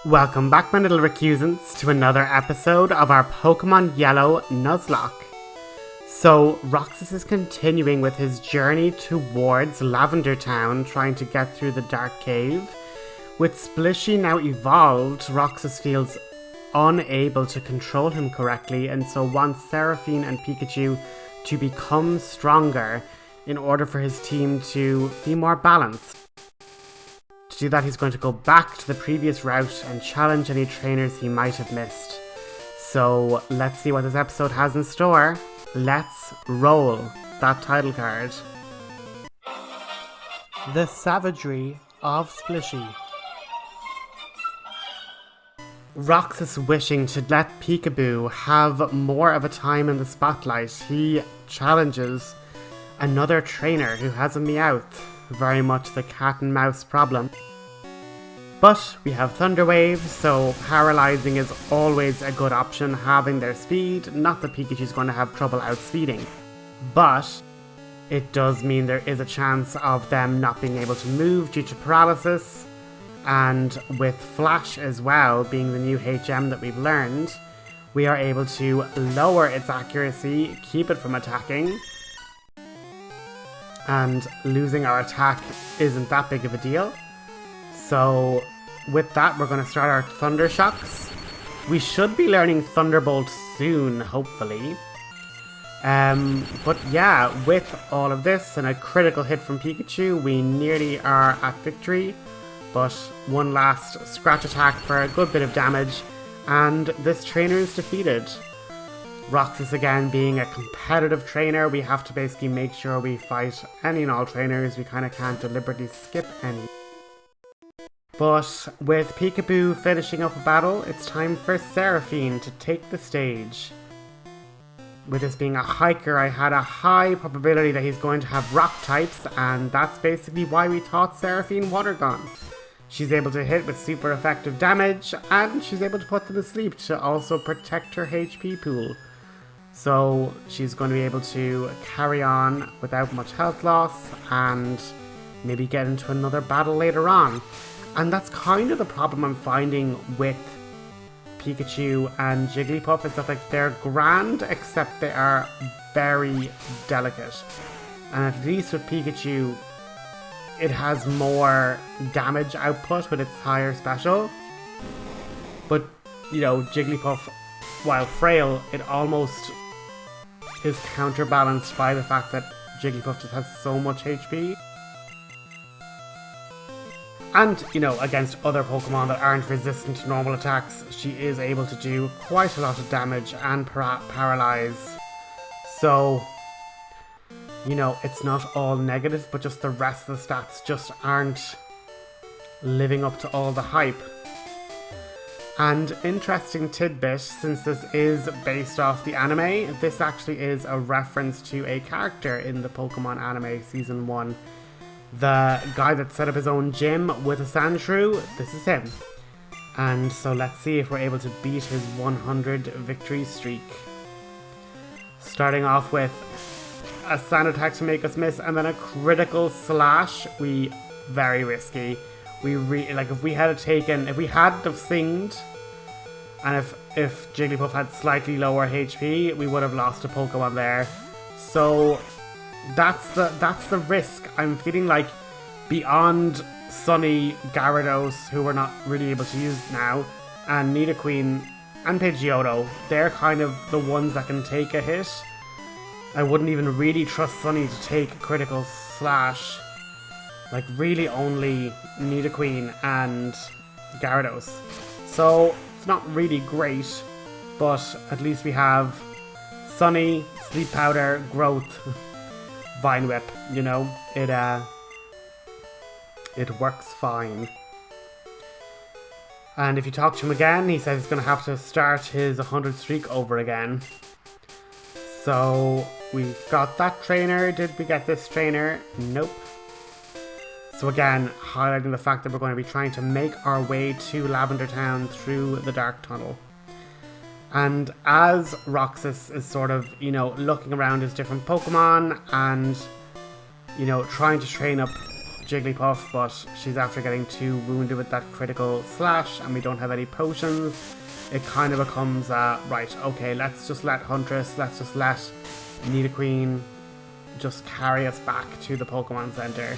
Welcome back, my little recusants, to another episode of our Pokemon Yellow Nuzlocke. So, Roxas is continuing with his journey towards Lavender Town, trying to get through the Dark Cave. With Splishy now evolved, Roxas feels unable to control him correctly, and so wants Seraphine and Pikachu to become stronger in order for his team to be more balanced. To do that, he's going to go back to the previous route and challenge any trainers he might have missed. So let's see what this episode has in store. Let's roll that title card. The Savagery of Splishy. Roxas wishing to let Peekaboo have more of a time in the spotlight, he challenges another trainer who has a Meowth. Very much the cat and mouse problem. But we have Thunder Wave, so paralyzing is always a good option, having their speed. Not that Pikachu's going to have trouble outspeeding, but it does mean there is a chance of them not being able to move due to paralysis. And with Flash as well, being the new HM that we've learned, we are able to lower its accuracy, keep it from attacking. And losing our attack isn't that big of a deal. So with that, we're going to start our Thunder Shocks. We should be learning Thunderbolt soon, hopefully. But yeah, with all of this and a critical hit from Pikachu, we nearly are at victory. But one last scratch attack for a good bit of damage, and this trainer is defeated. Roxas again being a competitive trainer, we have to basically make sure we fight any and all trainers. We kind of can't deliberately skip any. But with Peekaboo finishing up a battle, it's time for Seraphine to take the stage. With this being a hiker, I had a high probability that he's going to have rock types, and that's basically why we taught Seraphine Water Gun. She's able to hit with super effective damage, and she's able to put them to sleep to also protect her HP pool. So she's going to be able to carry on without much health loss and maybe get into another battle later on. And that's kind of the problem I'm finding with Pikachu and Jigglypuff, is that like they're grand except they are very delicate. And at least with Pikachu, it has more damage output with its higher special. But, you know, Jigglypuff, while frail, it almost is counterbalanced by the fact that Jigglypuff just has so much HP. And, you know, against other Pokemon that aren't resistant to normal attacks, she is able to do quite a lot of damage and paralyze. So, you know, it's not all negative, but just the rest of the stats just aren't living up to all the hype. And interesting tidbit, since this is based off the anime, this actually is a reference to a character in the Pokemon anime Season 1. The guy that set up his own gym with a Sandshrew, this is him. And so let's see if we're able to beat his 100 victory streak. Starting off with a sand attack to make us miss, and then a critical slash. Very risky. If we had have singed, and if Jigglypuff had slightly lower HP, we would have lost a Pokemon there. So that's the risk. I'm feeling like beyond Sunny, Gyarados, who we're not really able to use now, and Nidoqueen and Pidgeotto, they're kind of the ones that can take a hit. I wouldn't even really trust Sunny to take a critical slash. Like, really only Nidoqueen and Gyarados. So, it's not really great, but at least we have Sunny, Sleep Powder, Growth, Vine Whip, you know? It works fine. And if you talk to him again, he says he's going to have to start his 100 streak over again. So, we got that trainer. Did we get this trainer? Nope. So again, highlighting the fact that we're going to be trying to make our way to Lavender Town through the Dark Tunnel. And as Roxas is sort of, you know, looking around his different Pokemon and, you know, trying to train up Jigglypuff, but she's after getting too wounded with that critical slash, and we don't have any potions. It kind of becomes, right, okay, let's just let Huntress, let's just let Nidoqueen just carry us back to the Pokemon Center.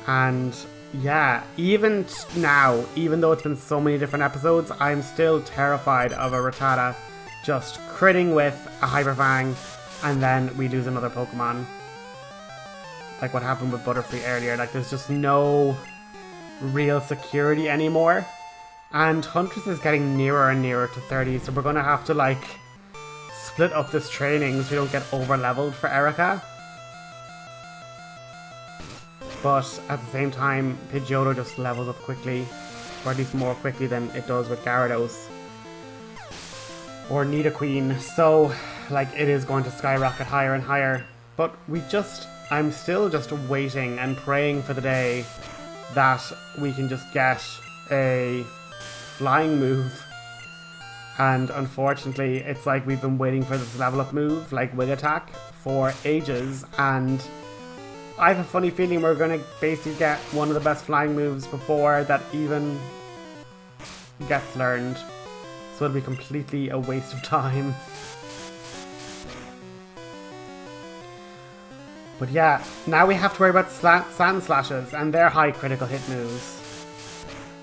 And yeah, even now, even though it's been so many different episodes, I'm still terrified of a Rattata just critting with a Hyper Fang, and then we lose another Pokemon. Like what happened with Butterfree earlier, like there's just no real security anymore. And Huntress is getting nearer and nearer to 30, so we're gonna have to like split up this training so we don't get over leveled for Erica. But at the same time, Pidgeotto just levels up quickly, or at least more quickly than it does with Gyarados or Nidoqueen. So like it is going to skyrocket higher and higher. But I'm still just waiting and praying for the day that we can just get a flying move. And unfortunately, it's like we've been waiting for this level up move, like Wing Attack, for ages, and I have a funny feeling we're going to basically get one of the best flying moves before that even gets learned. So it'll be completely a waste of time. But yeah, now we have to worry about Sand Slashes and their high critical hit moves.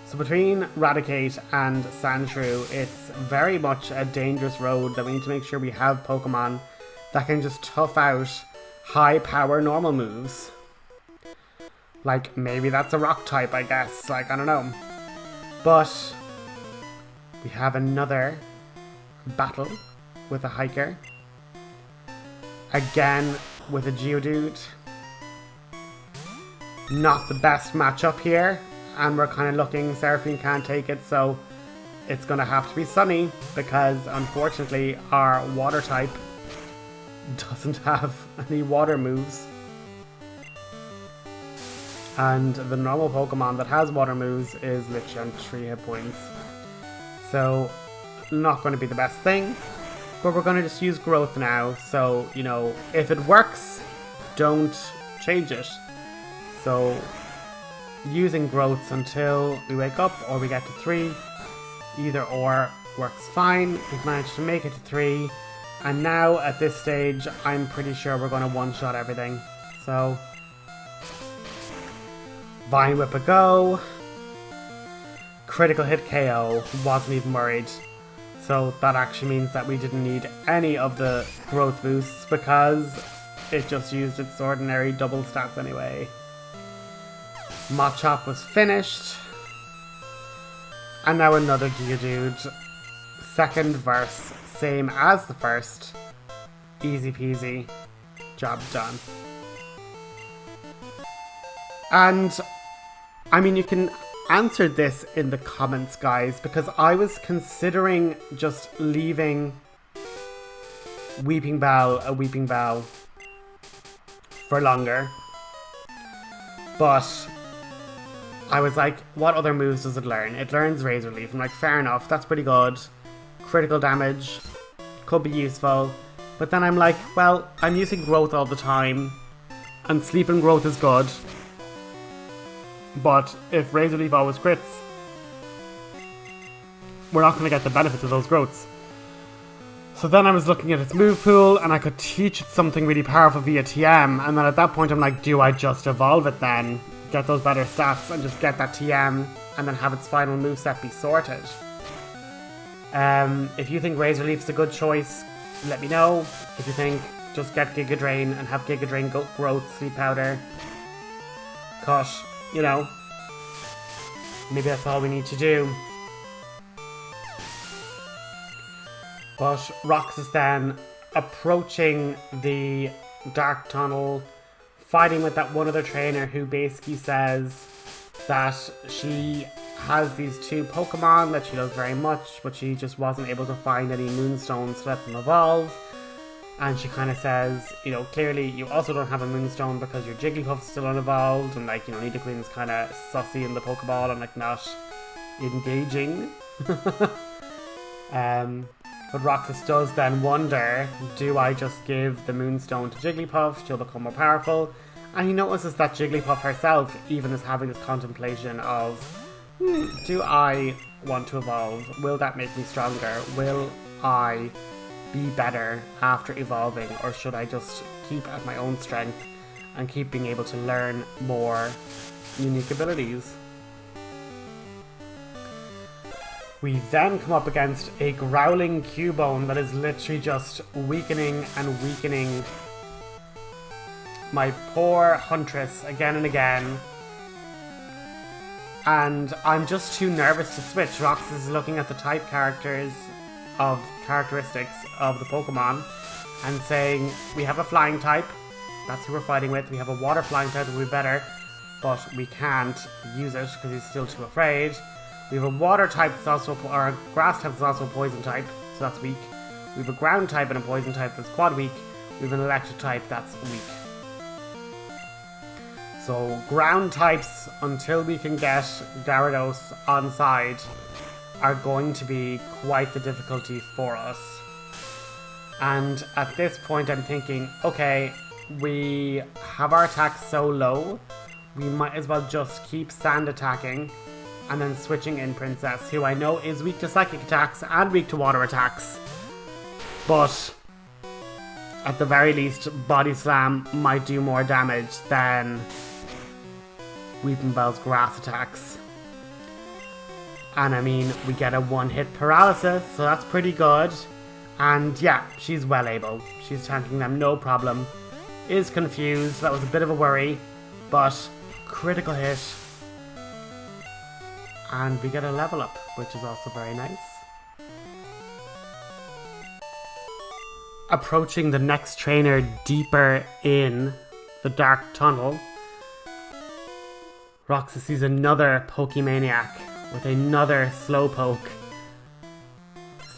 So between Raticate and Sandshrew, it's very much a dangerous road that we need to make sure we have Pokemon that can just tough out high power normal moves. Like maybe that's a rock type, I guess, like I don't know. But we have another battle with a Hiker. Again with a Geodude. Not the best matchup here, and we're kind of looking, Seraphine can't take it, so it's gonna have to be Sunny, because unfortunately our water type doesn't have any water moves. And the normal Pokemon that has water moves is literally on 3 hit points. So, not going to be the best thing. But we're going to just use Growth now. So, you know, if it works, don't change it. So, using Growths until we wake up or we get to 3. Either or works fine. We've managed to make it to 3. And now, at this stage, I'm pretty sure we're going to one-shot everything. So, Vine Whip a go. Critical hit KO. Wasn't even worried. So, that actually means that we didn't need any of the growth boosts because it just used its ordinary double stats anyway. Machop was finished. And now another Geodude. Second verse. Same as the first. Easy peasy. Job done. And, I mean, you can answer this in the comments, guys, because I was considering just leaving Weeping Bell a Weeping Bell for longer. But I was like, what other moves does it learn? It learns Razor Leaf. I'm like, fair enough, that's pretty good. Critical damage could be useful. But then I'm like, well, I'm using Growth all the time, and Sleep and Growth is good. But if Razor Leaf always crits, we're not going to get the benefits of those growths. So then I was looking at its move pool, and I could teach it something really powerful via TM, and then at that point I'm like, do I just evolve it then? Get those better stats and just get that TM, and then have its final moveset be sorted. If you think Razor Leaf's a good choice, let me know. If you think, just get Giga Drain and have Giga Drain Growth Sleep Powder. Gosh, you know, maybe that's all we need to do. But Roxas then approaching the Dark Tunnel, fighting with that one other trainer who basically says that she has these 2 Pokemon that she loves very much, but she just wasn't able to find any Moonstones to let them evolve. And she kind of says, you know, clearly you also don't have a Moonstone because your Jigglypuff's still unevolved, and like, you know, Nidoqueen's kind of sussy in the Pokeball and like not engaging. But Roxas does then wonder, do I just give the Moonstone to Jigglypuff, she'll become more powerful? And he notices that Jigglypuff herself even is having this contemplation of, do I want to evolve? Will that make me stronger? Will I be better after evolving? Or should I just keep at my own strength and keep being able to learn more unique abilities? We then come up against a growling Cubone that is literally just weakening and weakening my poor Huntress again and again. And I'm just too nervous to switch. Roxas is looking at the type characteristics of the Pokemon and saying, we have a flying type, that's who we're fighting with. We have a water flying type that would be better, but we can't use it because he's still too afraid. We have a water type that's also, or a grass type that's also a poison type, so that's weak. We have a ground type and a poison type that's quad weak. We have an electric type that's weak. So ground types, until we can get Gyarados on side, are going to be quite the difficulty for us. And at this point I'm thinking, okay, we have our attacks so low, we might as well just keep sand attacking and then switching in Princess, who I know is weak to psychic attacks and weak to water attacks. But at the very least, Body Slam might do more damage than Weeping Bell's grass attacks. And I mean, we get a one-hit paralysis, so that's pretty good. And yeah, she's well able. She's tanking them, no problem. Is confused, that was a bit of a worry, but critical hit. And we get a level up, which is also very nice. Approaching the next trainer deeper in the dark tunnel, Roxas sees another Pokemaniac with another Slowpoke.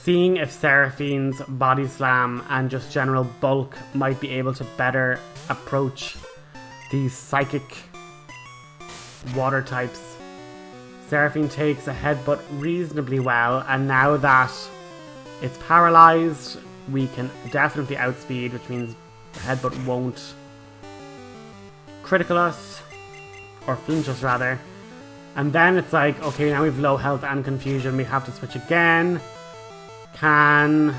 Seeing if Seraphine's Body Slam and just general bulk might be able to better approach these psychic water types. Seraphine takes a headbutt reasonably well, and now that it's paralyzed, we can definitely outspeed, which means the headbutt won't critical us, or flinch us rather. And then it's like, okay, now we've low health and confusion, we have to switch again. Can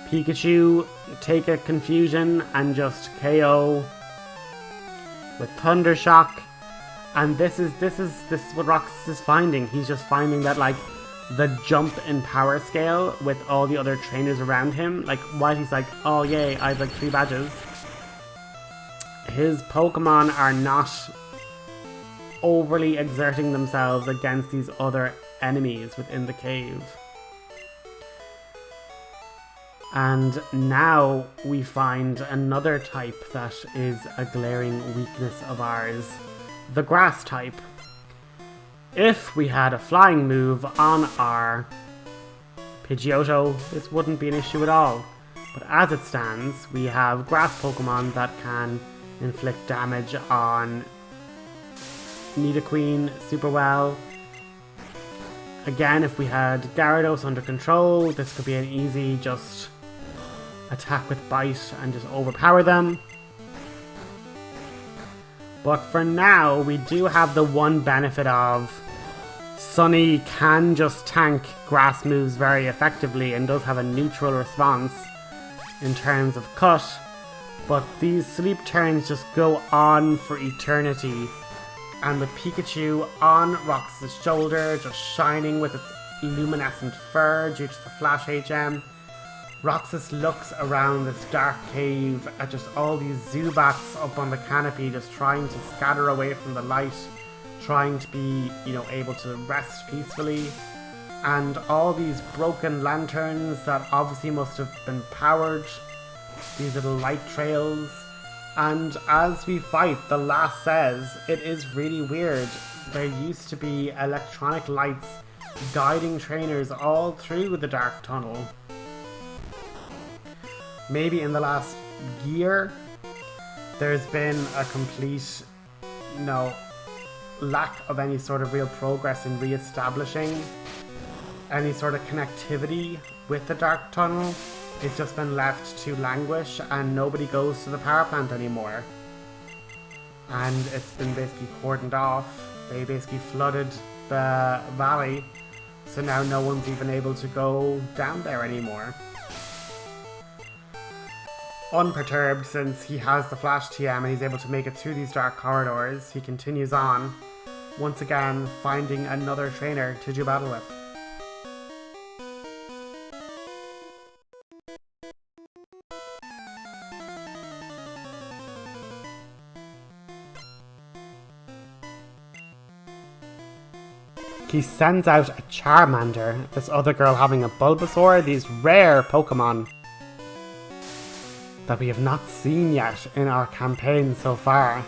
Pikachu take a confusion and just KO with Thunder Shock? And this is what Roxas is finding. He's just finding that, like, the jump in power scale with all the other trainers around him, like, while he's like, oh yay, I have like 3 badges, his Pokemon are not overly exerting themselves against these other enemies within the cave. And now we find another type that is a glaring weakness of ours. The grass type. If we had a flying move on our Pidgeotto, this wouldn't be an issue at all. But as it stands, we have grass Pokemon that can inflict damage on Nidoqueen super well. Again, if we had Gyarados under control, this could be an easy just attack with Bite and just overpower them. But for now, we do have the one benefit of Sunny can just tank grass moves very effectively and does have a neutral response in terms of cut. But these sleep turns just go on for eternity. And with Pikachu on Roxas' shoulder, just shining with its luminescent fur due to the Flash HM, Roxas looks around this dark cave at just all these Zubats up on the canopy, just trying to scatter away from the light, trying to be, able to rest peacefully. And all these broken lanterns that obviously must have been powered, these little light trails. And as we fight, the lass says, it is really weird. There used to be electronic lights guiding trainers all through the dark tunnel. Maybe in the last year, there's been a complete, lack of any sort of real progress in re-establishing any sort of connectivity with the dark tunnel. It's just been left to languish and nobody goes to the power plant anymore. and it's been basically cordoned off. They basically flooded the valley, so now no one's even able to go down there anymore. Unperturbed, since he has the Flash TM and he's able to make it through these dark corridors, he continues on, once again finding another trainer to do battle with. He sends out a Charmander, this other girl having a Bulbasaur, these rare Pokemon that we have not seen yet in our campaign so far.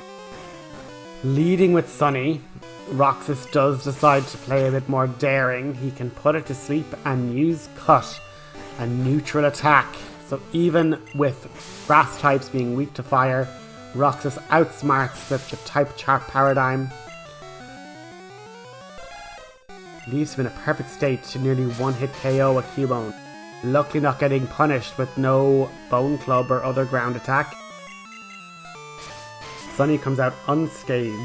Leading with Sunny, Roxas does decide to play a bit more daring. He can put it to sleep and use Cut, a neutral attack. So even with grass types being weak to fire, Roxas outsmarts the type chart paradigm. Leaves him in a perfect state to nearly one-hit KO a Cubone. Luckily not getting punished with no Bone Club or other ground attack. Sunny comes out unscathed.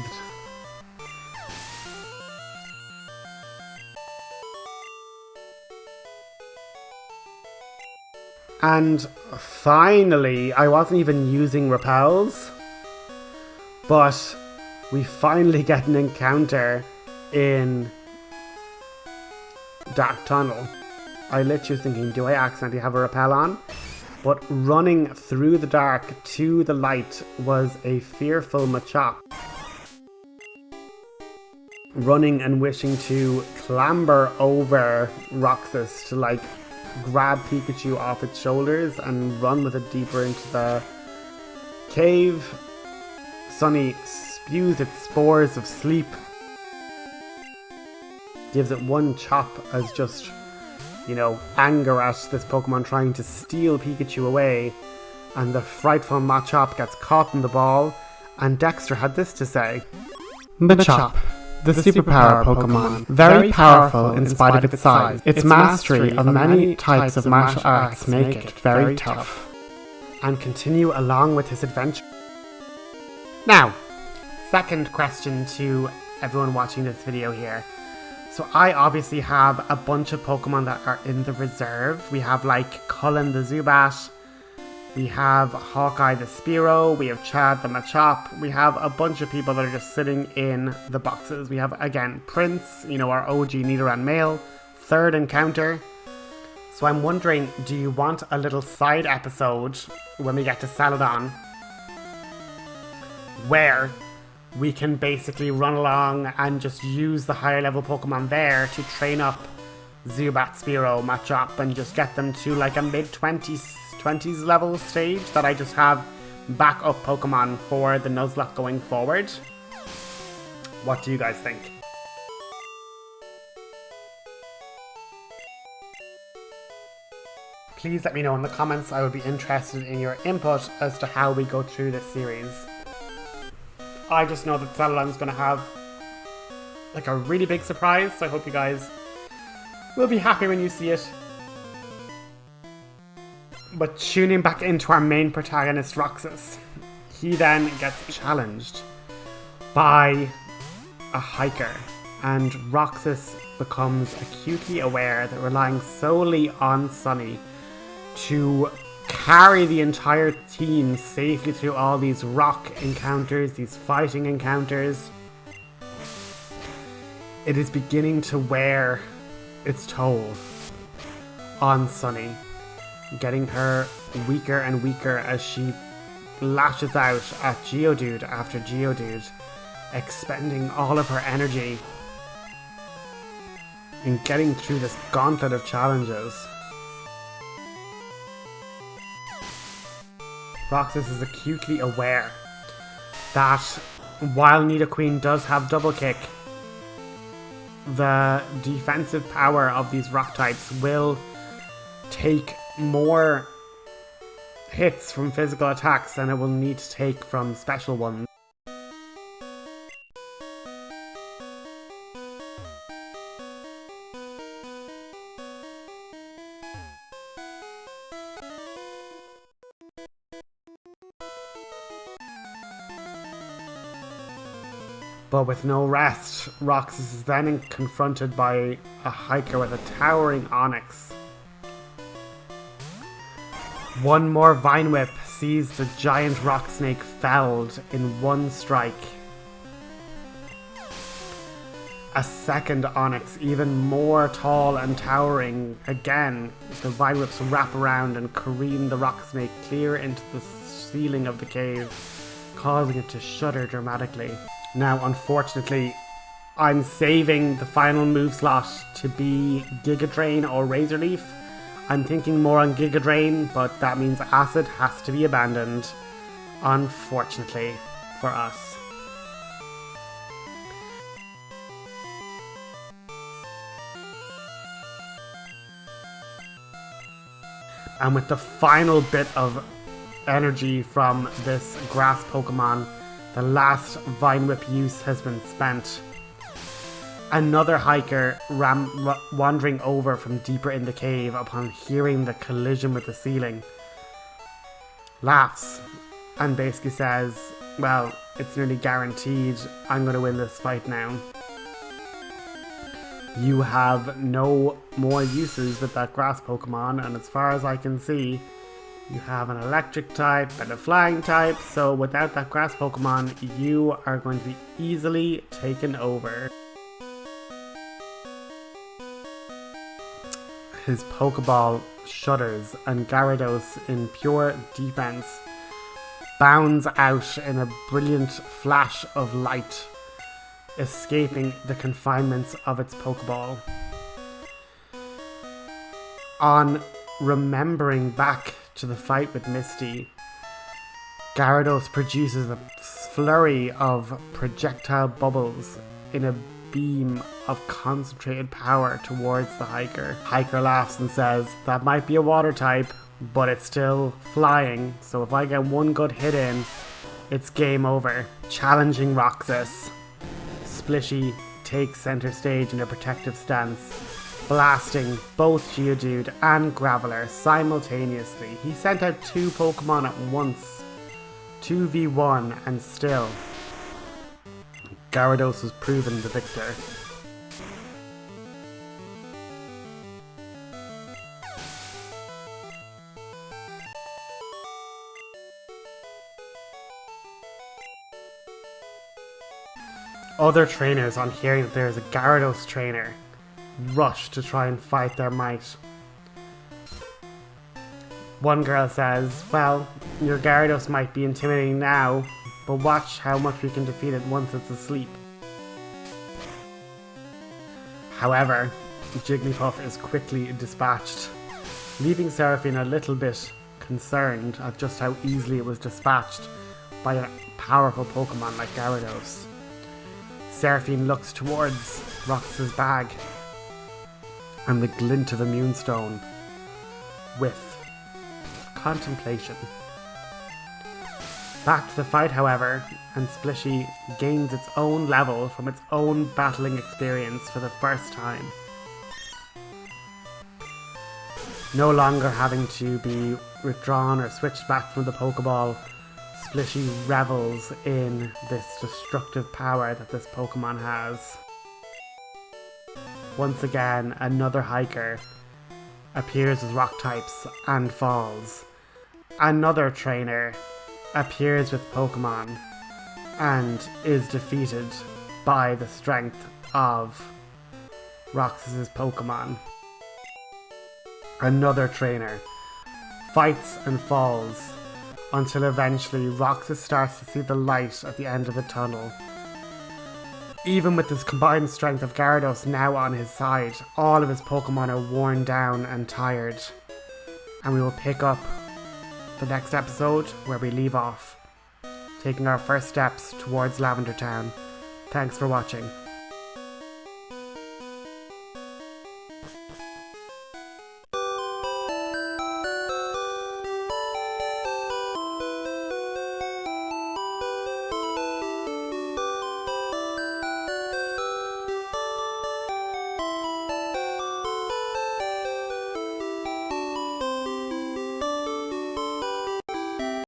And finally, I wasn't even using repels, but we finally get an encounter in Dark Tunnel. I literally was thinking, do I accidentally have a repel on? But running through the dark to the light was a fearful Machop. Running and wishing to clamber over Roxas to like grab Pikachu off its shoulders and run with it deeper into the cave. Sunny spews its spores of sleep. Gives it one chop as just, you know, anger at this Pokemon trying to steal Pikachu away, and the frightful Machop gets caught in the ball, and Dexter had this to say. Machop, the superpower Pokemon, very powerful in spite of its size. Its mastery of many types of martial arts make it very tough. And continue along with his adventure. Now, second question to everyone watching this video here. So I obviously have a bunch of Pokemon that are in the reserve. We have like Cullen the Zubat, we have Hawkeye the Spearow, we have Chad the Machop, we have a bunch of people that are just sitting in the boxes. We have, again, Prince, you know, our OG Nidoran male, third encounter. So I'm wondering, do you want a little side episode when we get to Celadon, where we can basically run along and just use the higher level Pokemon there to train up Zubat, Spearow, Machop, and just get them to like a mid-20s level stage that I just have backup Pokemon for the Nuzlocke going forward? What do you guys think? Please let me know in the comments. I would be interested in your input as to how we go through this series. I just know that Celadon's going to have like a really big surprise, so I hope you guys will be happy when you see it. But tuning back into our main protagonist, Roxas, he then gets challenged by a hiker, and Roxas becomes acutely aware that relying solely on Sunny to carry the entire team safely through all these rock encounters, these fighting encounters, it is beginning to wear its toll on Sunny, getting her weaker and weaker as she lashes out at Geodude after Geodude, expending all of her energy in getting through this gauntlet of challenges. Roxas is acutely aware that while Nidoqueen does have Double Kick, the defensive power of these rock types will take more hits from physical attacks than it will need to take from special ones. But with no rest, Roxas is then confronted by a hiker with a towering onyx. One more Vine Whip sees the giant rock snake felled in one strike. A second onyx, even more tall and towering. Again, the Vine Whips wrap around and careen the rock snake clear into the ceiling of the cave, causing it to shudder dramatically. Now, unfortunately, I'm saving the final move slot to be Giga Drain or Razor Leaf. I'm thinking more on Giga Drain, but that means Acid has to be abandoned, unfortunately for us. And with the final bit of energy from this grass Pokemon, the last Vine Whip use has been spent. Another hiker wandering over from deeper in the cave upon hearing the collision with the ceiling laughs and basically says, well, it's nearly guaranteed I'm going to win this fight now. You have no more uses with that grass Pokemon, and as far as I can see, you have an electric type and a flying type, so without that grass Pokemon, you are going to be easily taken over. His Pokeball shudders, and Gyarados, in pure defense, bounds out in a brilliant flash of light, escaping the confinements of its Pokeball. On remembering back to the fight with Misty, Gyarados produces a flurry of projectile bubbles in a beam of concentrated power towards the hiker. Hiker laughs and says, that might be a water type, but it's still flying, so if I get one good hit in, it's game over. Challenging Roxas, Splishy takes center stage in a protective stance, blasting both Geodude and Graveler simultaneously. He sent out two Pokemon at once, 2v1, and still Gyarados was proven the victor. Other trainers, on hearing that there is a Gyarados trainer, rush to try and fight their might. One girl says, well, your Gyarados might be intimidating now, but watch how much we can defeat it once it's asleep. However, Jigglypuff is quickly dispatched, leaving Seraphine a little bit concerned at just how easily it was dispatched by a powerful Pokemon like Gyarados. Seraphine looks towards Roxas' bag and the glint of a Moonstone with contemplation. Back to the fight, however, and Splishy gains its own level from its own battling experience for the first time. No longer having to be withdrawn or switched back from the Pokeball, Splishy revels in this destructive power that this Pokemon has. Once again, another hiker appears as rock types and falls. Another trainer appears with Pokemon and is defeated by the strength of Roxas' Pokemon. Another trainer fights and falls until eventually Roxas starts to see the light at the end of the tunnel. Even with this combined strength of Gyarados now on his side, all of his Pokemon are worn down and tired. And we will pick up the next episode where we leave off, taking our first steps towards Lavender Town. Thanks for watching.